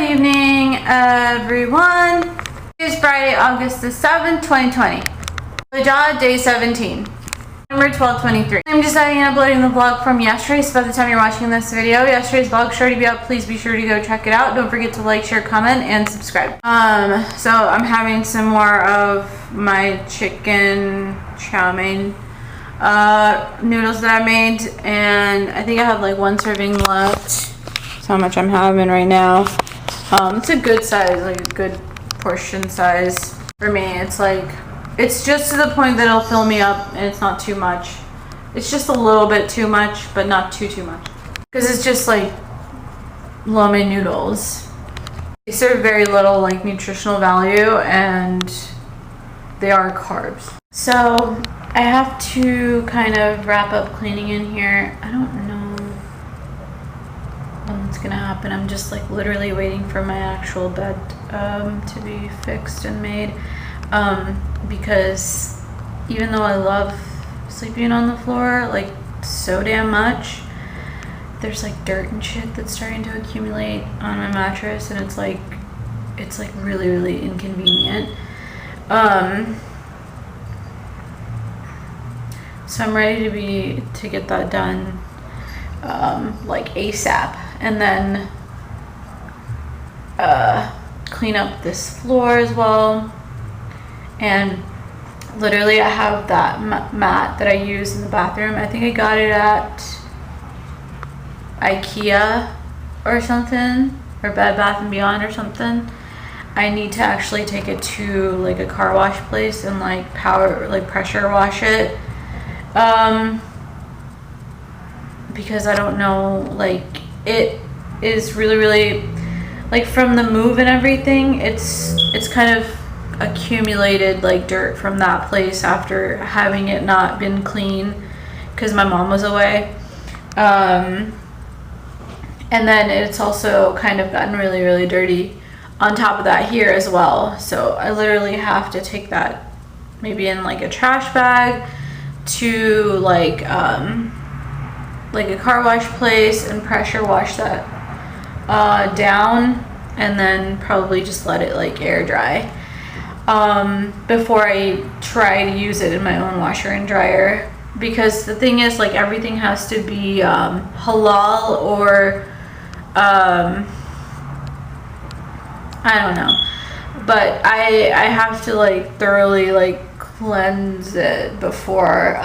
Good evening, everyone. It is Friday, August the 7th, 2020. The job, day 17. Number 1223. I'm deciding and uploading the vlog from yesterday, so by the time you're watching this video, yesterday's vlog sure to be up. Please be sure to go check it out. Don't forget to like, share, comment, and subscribe. So I'm having some more of my chicken chow mein noodles that I made, and I think I have like one serving left. That's how much I'm having right now. It's a good size, like a good portion size for me. It's just to the point that it'll fill me up, and it's not too much. It's just a little bit too much, but not too much, because it's just like lo mein noodles. They serve very little like nutritional value, and they are carbs. So I have to kind of wrap up cleaning in here. I don't know when it's gonna happen. I'm just like literally waiting for my actual bed to be fixed and made, because even though I love sleeping on the floor like so damn much, there's like dirt and shit that's starting to accumulate on my mattress, and it's like really inconvenient. So I'm ready to get that done like ASAP, and then clean up this floor as well. And literally I have that mat that I use in the bathroom. I think I got it at IKEA or something, or Bed Bath & Beyond or something. I need to actually take it to like a car wash place and like pressure wash it, because I don't know, like it is really like from the move and everything, it's kind of accumulated like dirt from that place after having it not been clean because my mom was away, and then it's also kind of gotten really dirty on top of that here as well. So I literally have to take that maybe in like a trash bag to like a car wash place and pressure wash that down, and then probably just let it like air dry before I try to use it in my own washer and dryer. Because the thing is, like, everything has to be halal or I don't know, but I have to like thoroughly like cleanse it before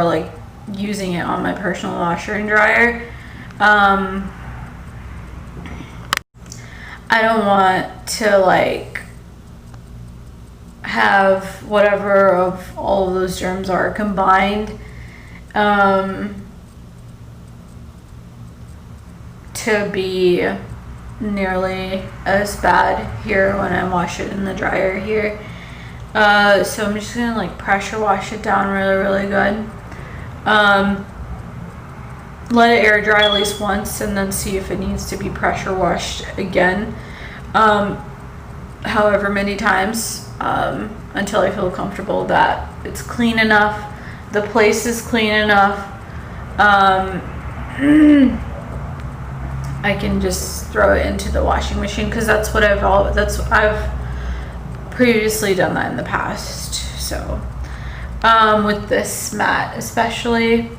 like using it on my personal washer and dryer. I don't want to like have whatever of all of those germs are combined to be nearly as bad here when I wash it in the dryer here. So I'm just gonna like pressure wash it down really good. Let it air dry at least once, and then see if it needs to be pressure washed again, however many times, until I feel comfortable that it's clean enough, the place is clean enough. I can just throw it into the washing machine, because that's what I've previously done that in the past. So with this mat especially,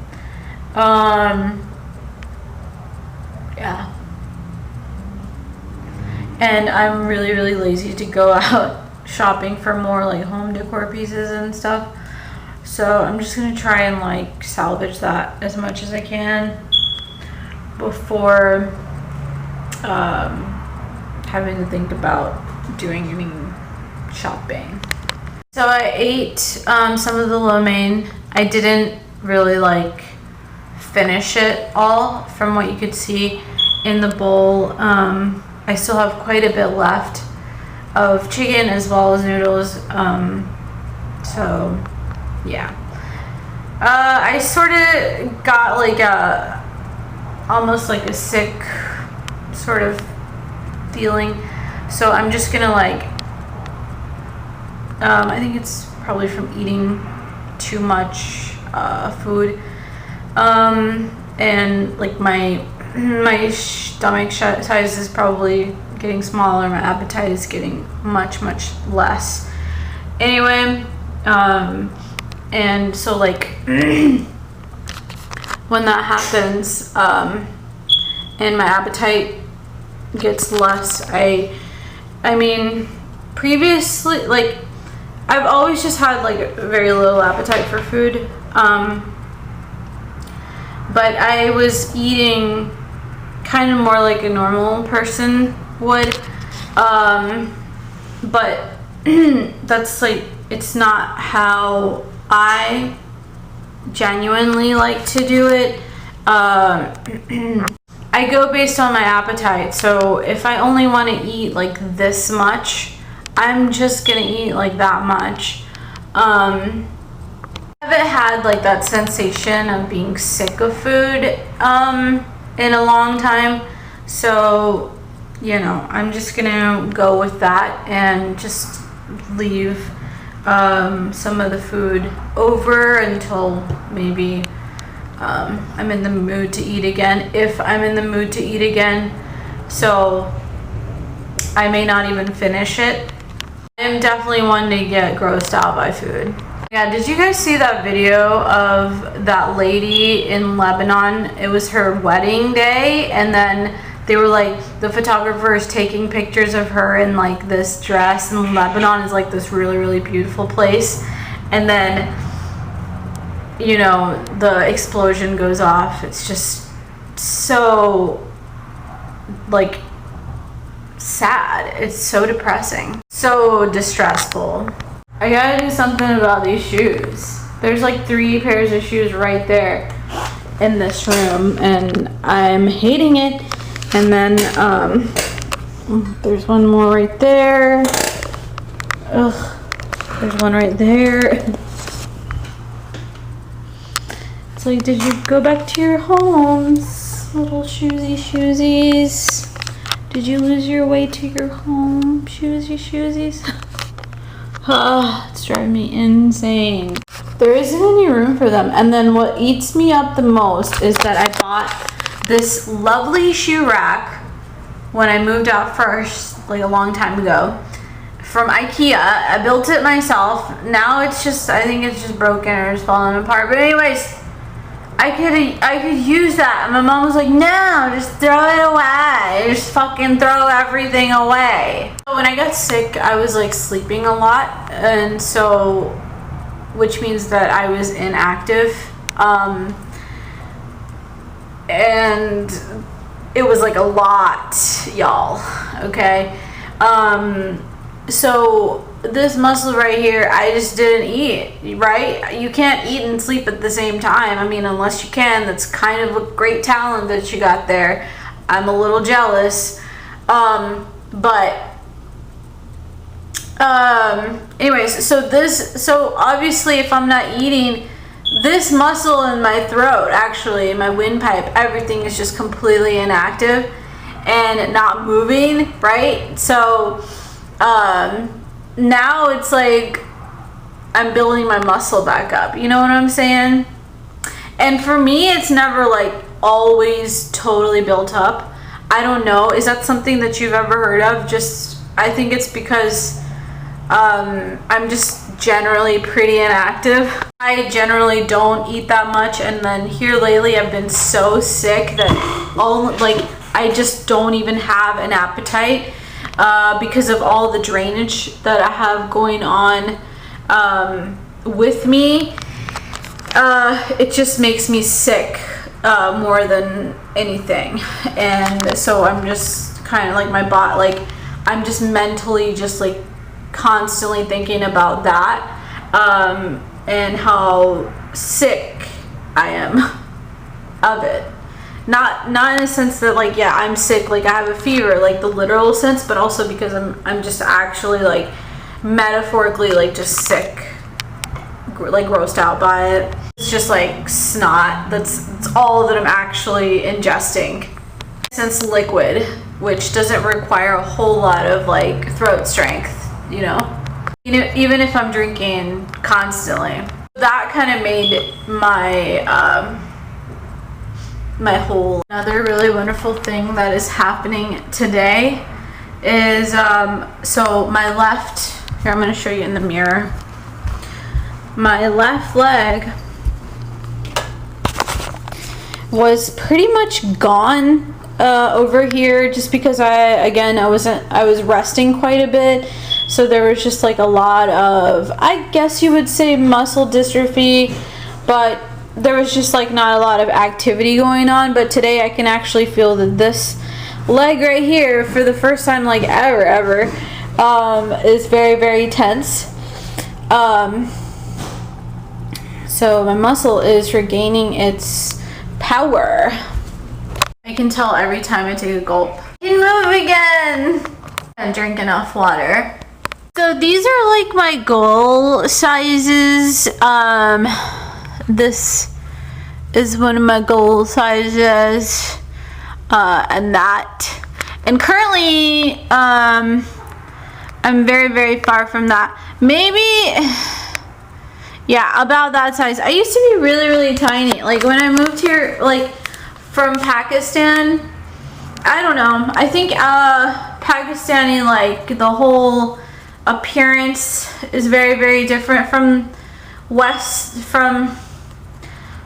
yeah. And I'm really lazy to go out shopping for more like home decor pieces and stuff, so I'm just gonna try and like salvage that as much as I can before having to think about doing any shopping. So I ate some of the lo mein. I didn't really like finish it all from what you could see in the bowl. I still have quite a bit left of chicken as well as noodles. So yeah, I sort of got like almost like a sick sort of feeling, so I'm just gonna like I think it's probably from eating too much food, and like my my stomach size is probably getting smaller. My appetite is getting much less. Anyway, and so like when that happens, and my appetite gets less, I mean, previously, like, I've always just had like a very little appetite for food, but I was eating kind of more like a normal person would, but that's like, it's not how I genuinely like to do it. I go based on my appetite, so if I only want to eat like this much, I'm just gonna eat like that much. I haven't had like that sensation of being sick of food in a long time, so you know, I'm just gonna go with that and just leave some of the food over until maybe I'm in the mood to eat again, if I'm in the mood to eat again. So I may not even finish it. I'm definitely one to get grossed out by food. Yeah, did you guys see that video of that lady in Lebanon? It was her wedding day, and then they were like, the photographer is taking pictures of her in like this dress, and Lebanon is like this really beautiful place, and then, you know, the explosion goes off. It's just so like sad. It's so depressing, so distressful. I gotta do something about these shoes. There's like 3 pairs of shoes right there in this room, and I'm hating it. And then there's one more right there. Ugh, there's one right there. It's like, did you go back to your homes, little shoesies? Did you lose your way to your home, shoesies? It's driving me insane. There isn't any room for them. And then what eats me up the most is that I bought this lovely shoe rack when I moved out first, like a long time ago, from IKEA. I built it myself. Now it's just, I think it's just broken or it's falling apart. But anyways, I could use that. And my mom was like, no, just throw it away. Just fucking throw everything away. When I got sick, I was like sleeping a lot, and so, which means that I was inactive. And it was like a lot, y'all, okay? So this muscle right here, I just didn't eat, right? You can't eat and sleep at the same time. I mean, unless you can, that's kind of a great talent that you got there. I'm a little jealous. Anyways, so obviously if I'm not eating, this muscle in my throat, actually, my windpipe, everything is just completely inactive and not moving, right? So now it's like I'm building my muscle back up. You know what I'm saying? And for me, it's never like always totally built up. I don't know. Is that something that you've ever heard of? I think it's because I'm just generally pretty inactive. I generally don't eat that much, and then here lately I've been so sick that I just don't even have an appetite because of all the drainage that I have going on with me. It just makes me sick more than anything, and so I'm just kind of like my body, like I'm just mentally just like constantly thinking about that and how sick I am of it. Not in a sense that like, yeah, I'm sick, like I have a fever, like the literal sense, but also because I'm just actually like metaphorically like just sick, like grossed out by it. It's just like snot. That's all that I'm actually ingesting. Since liquid, which doesn't require a whole lot of like throat strength, you know, even if I'm drinking constantly. That kind of made my my whole. Another really wonderful thing that is happening today is so my left, here I'm going to show you in the mirror, my left leg was pretty much gone over here, just because I was resting quite a bit, so there was just like a lot of, I guess you would say, muscle dystrophy, but there was just like not a lot of activity going on. But today I can actually feel that this leg right here, for the first time like ever, is very, very tense. So my muscle is regaining its power. I can tell every time I take a gulp. I can move again. And drink enough water. So these are like my goal sizes. This is one of my goal sizes, and currently I'm very, very far from that. Maybe, yeah, about that size. I used to be really, really tiny. Like when I moved here, like from Pakistan, I don't know, I think Pakistani, like the whole appearance is very, very different from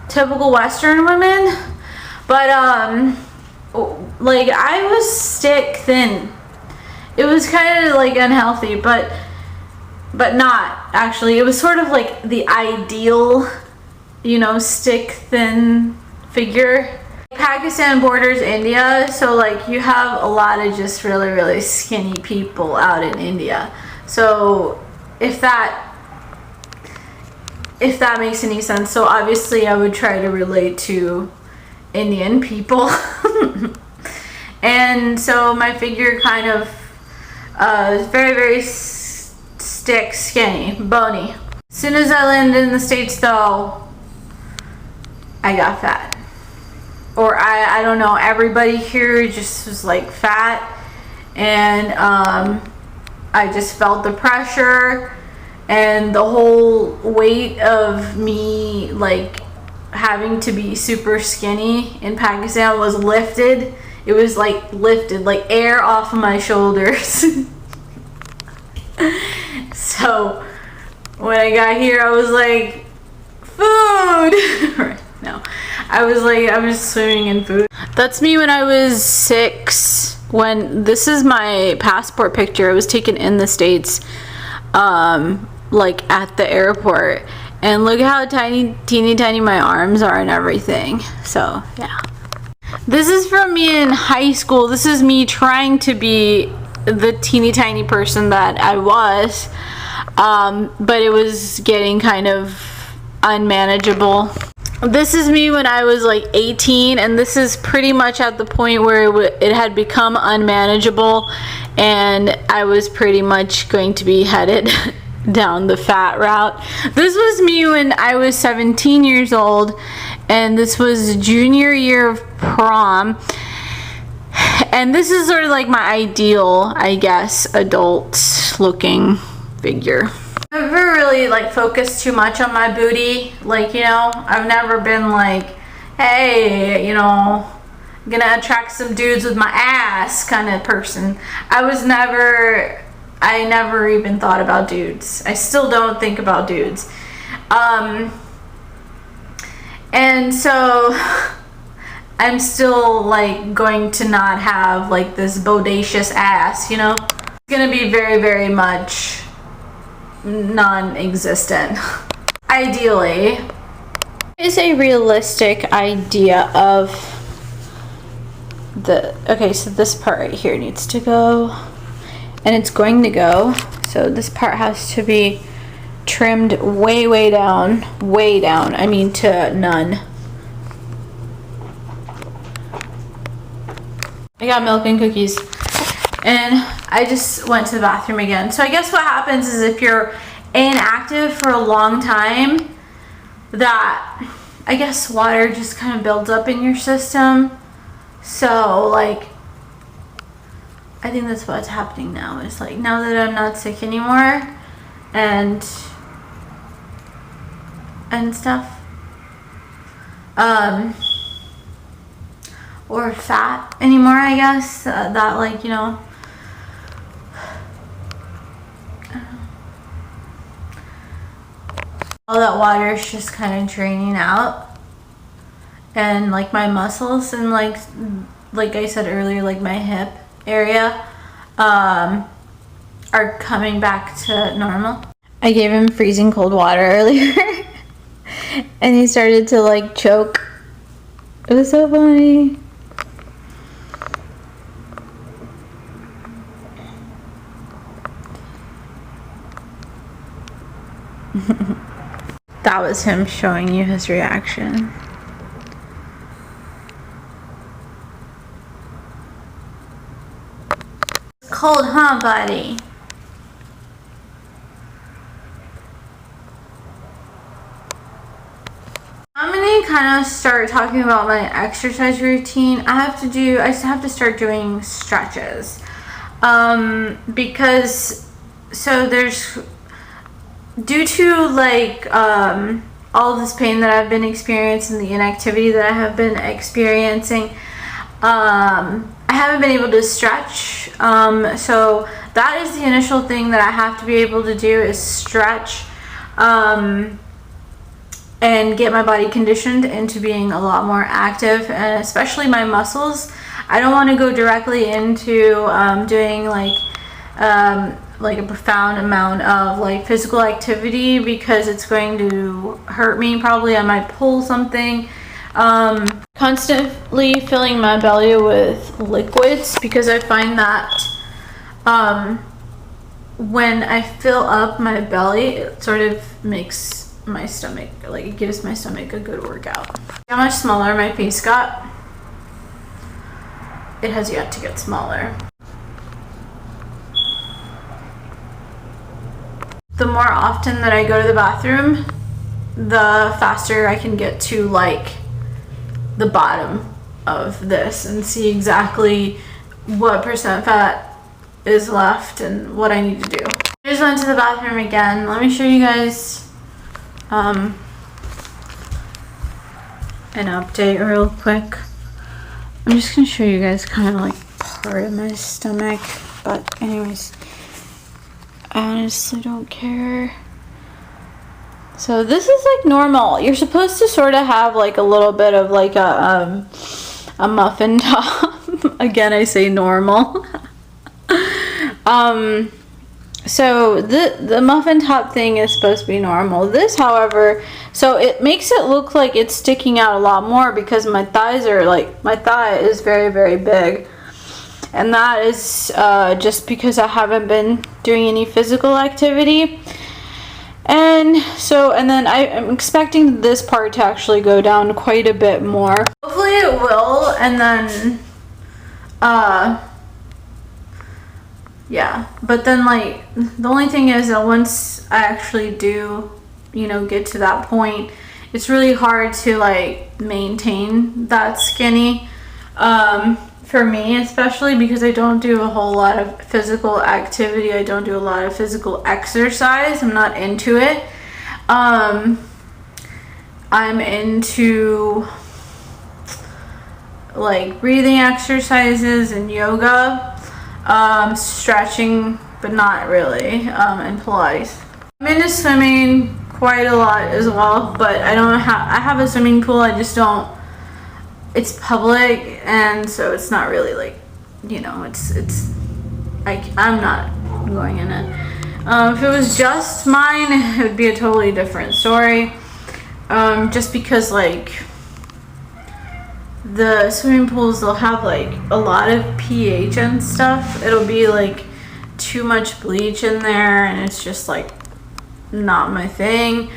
typical Western women, but like I was stick thin. It was kind of like unhealthy, but not actually. It was sort of like the ideal, you know, stick thin figure. Pakistan borders India, so like you have a lot of just really, really skinny people out in India. So if that makes any sense. So obviously I would try to relate to Indian people. And so my figure kind of is very, very stick, skinny, bony. As soon as I landed in the States though, I got fat. Or I don't know, everybody here just was like fat, and I just felt the pressure. And the whole weight of me like having to be super skinny in Pakistan was lifted. It was like lifted, like air off of my shoulders. So when I got here, I was like, food. No, I was swimming in food. That's me when I was 6. When this is my passport picture, it was taken in the States. Like at the airport, and look how teeny tiny my arms are and everything. So yeah, this is from me in high school. This is me trying to be the teeny tiny person that I was, but it was getting kind of unmanageable. This is me when I was like 18, and this is pretty much at the point where it had become unmanageable, and I was pretty much going to be headed down the fat route. This was me when I was 17 years old, and this was junior year of prom, and this is sort of like my ideal, I guess, adult looking figure. I've never really like focused too much on my booty, like, you know, I've never been like, hey, you know, I'm gonna attract some dudes with my ass kind of person. I never even thought about dudes. I still don't think about dudes. And so I'm still like going to not have like this bodacious ass, you know? It's gonna be very, very much non-existent. Ideally. Is a realistic idea of okay, so this part right here needs to go. And it's going to go, so this part has to be trimmed way down, I mean to none. I got milk and cookies, and I just went to the bathroom again. So I guess what happens is if you're inactive for a long time, that I guess water just kind of builds up in your system. So like, I think that's what's happening now. It's like, now that I'm not sick anymore and stuff, or fat anymore, I guess. That, like, you know, all that water is just kind of draining out, and like my muscles and like I said earlier, like my hip area are coming back to normal. I gave him freezing cold water earlier and he started to like choke. It was so funny. That was him showing you his reaction. Cold, huh, buddy? I'm gonna kind of start talking about my exercise routine. I have to start doing stretches. Because, so there's, due to like all this pain that I've been experiencing, the inactivity that I have been experiencing, I haven't been able to stretch. So that is the initial thing that I have to be able to do, is stretch and get my body conditioned into being a lot more active, and especially my muscles. I don't want to go directly into doing like a profound amount of like physical activity, because it's going to hurt me. Probably I might pull something. Constantly filling my belly with liquids, because I find that when I fill up my belly, it sort of makes my stomach, like it gives my stomach a good workout. How much smaller my face got? It has yet to get smaller. The more often that I go to the bathroom, the faster I can get to like the bottom of this and see exactly what percent fat is left and what I need to do. I just went to the bathroom again. Let me show you guys an update real quick. I'm just gonna show you guys kind of like part of my stomach, but anyways, I honestly don't care. So this is like normal. You're supposed to sort of have like a little bit of like a muffin top. Again, I say normal. So the muffin top thing is supposed to be normal. This, however, so it makes it look like it's sticking out a lot more, because my thighs are like, my thigh is very, very big. And that is just because I haven't been doing any physical activity. And so, and then I'm expecting this part to actually go down quite a bit more. Hopefully it will, and then, yeah. But then, like, the only thing is that once I actually do, you know, get to that point, it's really hard to, like, maintain that skinny. For me, especially because I don't do a whole lot of physical activity. I don't do a lot of physical exercise. I'm not into it. I'm into like breathing exercises and yoga, stretching, but not really, and Pilates. I'm into swimming quite a lot as well, but I have a swimming pool. I just don't. It's public, and so it's not really like, you know, it's like, I'm not going in it. If it was just mine, it would be a totally different story. Just because like the swimming pools, they'll have like a lot of pH and stuff. It'll be like too much bleach in there, and it's just like not my thing.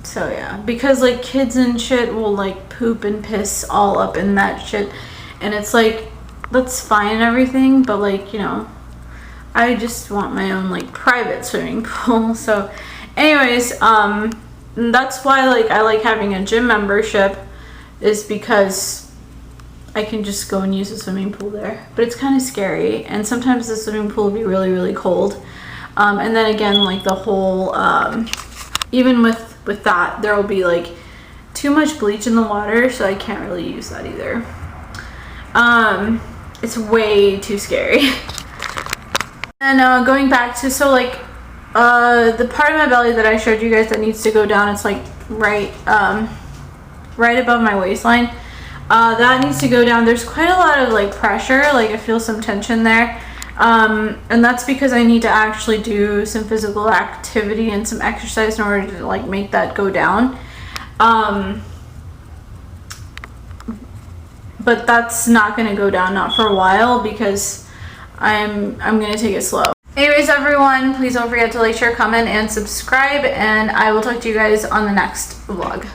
So yeah, because like kids and shit will like poop and piss all up in that shit, and it's like, that's fine and everything, but like, you know, I just want my own like private swimming pool. So anyways, that's why like I like having a gym membership, is because I can just go and use the swimming pool there. But it's kind of scary, and sometimes the swimming pool will be really, really cold. And then again, like the whole even with that, there will be like too much bleach in the water, so I can't really use that either. It's way too scary. And going back to, so like the part of my belly that I showed you guys that needs to go down, it's like right above my waistline. That needs to go down. There's quite a lot of like pressure, like I feel some tension there. And that's because I need to actually do some physical activity and some exercise in order to like make that go down. But that's not going to go down, not for a while, because I'm going to take it slow. Anyways, everyone, please don't forget to like, share, comment, and subscribe, and I will talk to you guys on the next vlog.